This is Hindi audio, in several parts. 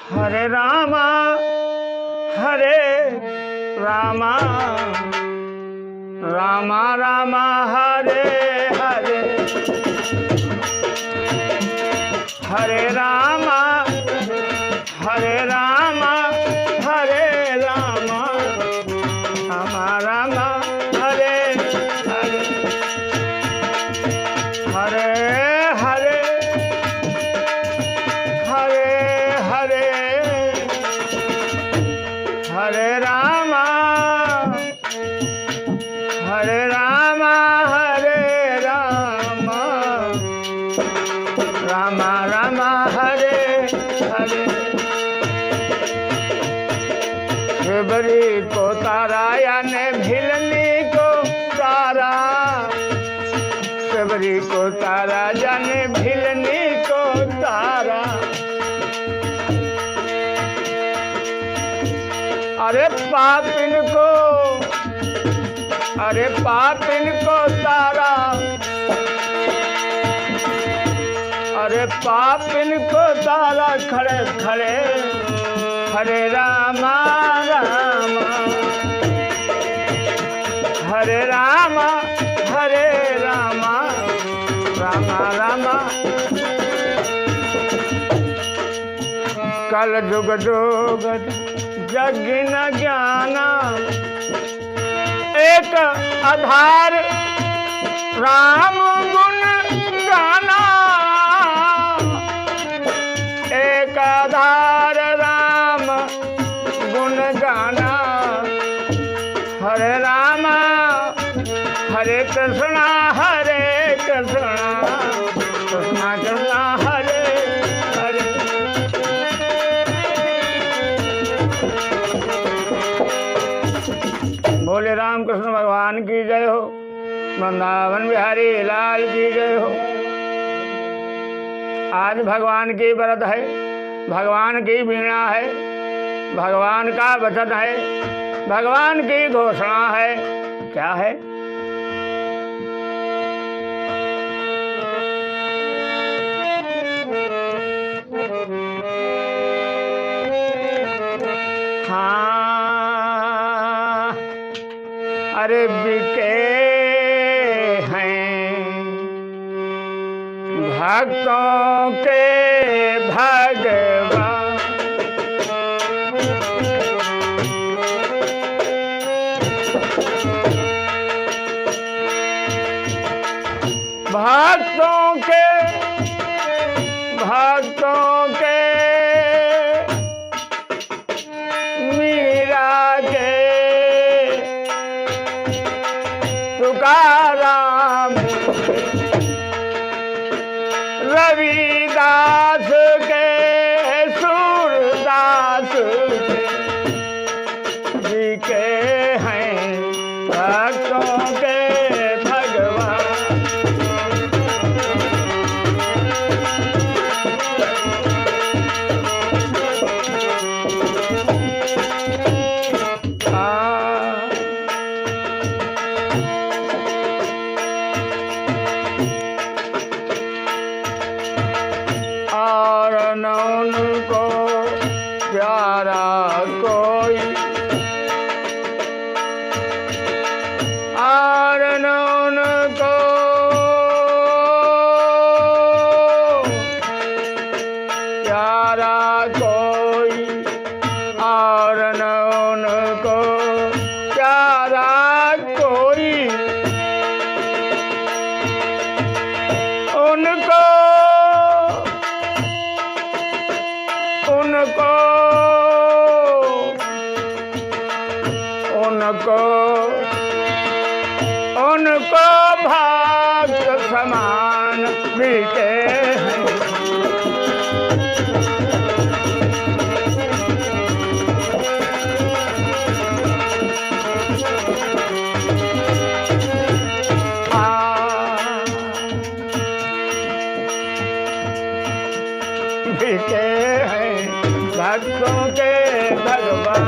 हरे रामा रामा रामा हरे हरे, हरे रामा हरे रामा रामा रामा हरे हरे, हरे हरे हरे हरे, हरे रामा हरे रामा रामा रामा हरे हरे। शिवरी को तारा यानी भिलनी को तारा, शिवरी को तारा जाने भिलनी को तारा। अरे पापिन को तारा, अरे पापिन को तारा खड़े खड़े, हरे रामा रामा, हरे रामा रामा रामा। कल जुग जुग जग न ज्ञाना, एक आधार राम गुण गाना, एक आधार राम गुण गाना। हरे रामा हरे कृष्णा कृष्णा कृष्णा हरे हरे। बोले राम कृष्ण भगवान की जय हो, वृंदावन बिहारी लाल की जय हो। आज भगवान की व्रत है, भगवान की वीणा है, भगवान का वचन है, भगवान की घोषणा है। क्या है? हाँ, अरे बिके हैं भक्तों के भगवान, भक्तों के मीरा के तुकाराम, रविदास के सूरदास जी के हैं भक्तों के भगवान। और न उनको प्यारा कोई, और न उनको प्यारा कोई, और न उनको प्यारा कोई। उनको भाग्य समान बीते हैं। बीते हैं भक्तों के भगवान।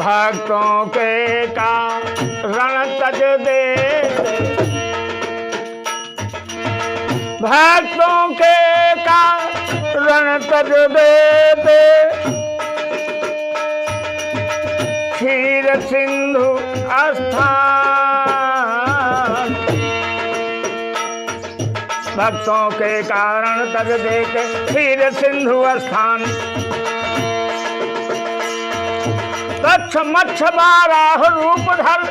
भक्तों के का रण तज देते, भक्तों के कारण तज देते, क्षीर सिंधु स्थान। भक्तों के कारण तज देते क्षीर सिंधु स्थान। तक्ष मच्छ बाराह रूप धर,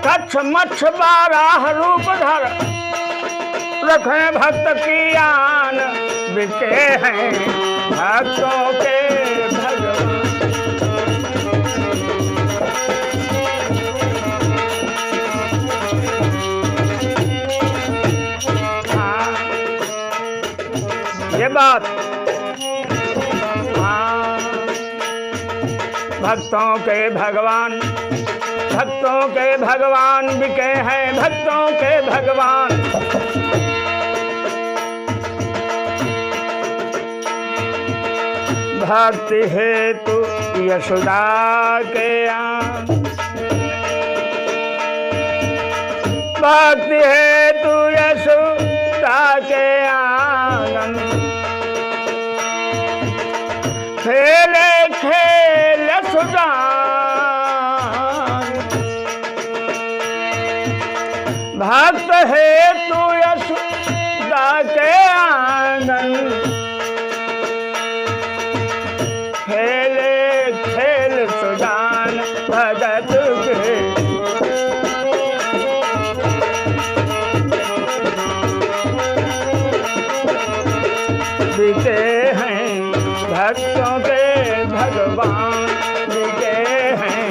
तक्ष मच्छ बाराह रूप धर, रखें भक्त की आन, बिके हैं भक्तों के भगवान। हाँ, ये बात भक्तों के भगवान, भक्तों के भगवान बिके हैं भक्तों के भगवान। भक्ति हेतु यशोदा के आन, भक्ति हेतु यशोदा के आंगन। खेले खेल सुजान, भक्त हेतु यशोदा के आंगन। खेले खेल सुजान भगत के, बिके हैं भक्तों के भगवान, बिके हैं।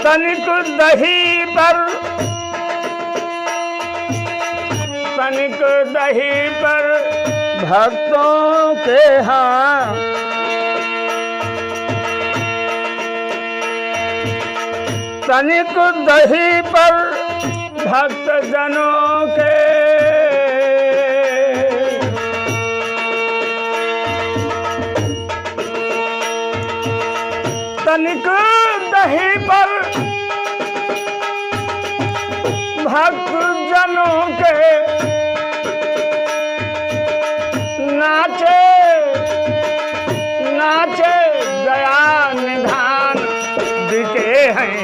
तनिक दही पर, तनिक दही पर भक्तों के हाँ, तनिक दही पर भक्त जनों के। तनिक दही पर भक्त जनों के, नाचे नाचे दया निधान, बिके हैं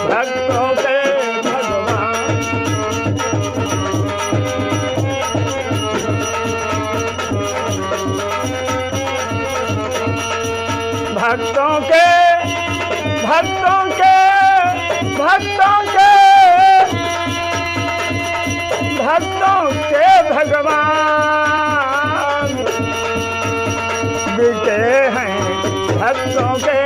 भक्तों के भगवान। भक्तों के भक्तों के भक्तों के भक्तों के भगवान, बिके हैं भक्तों के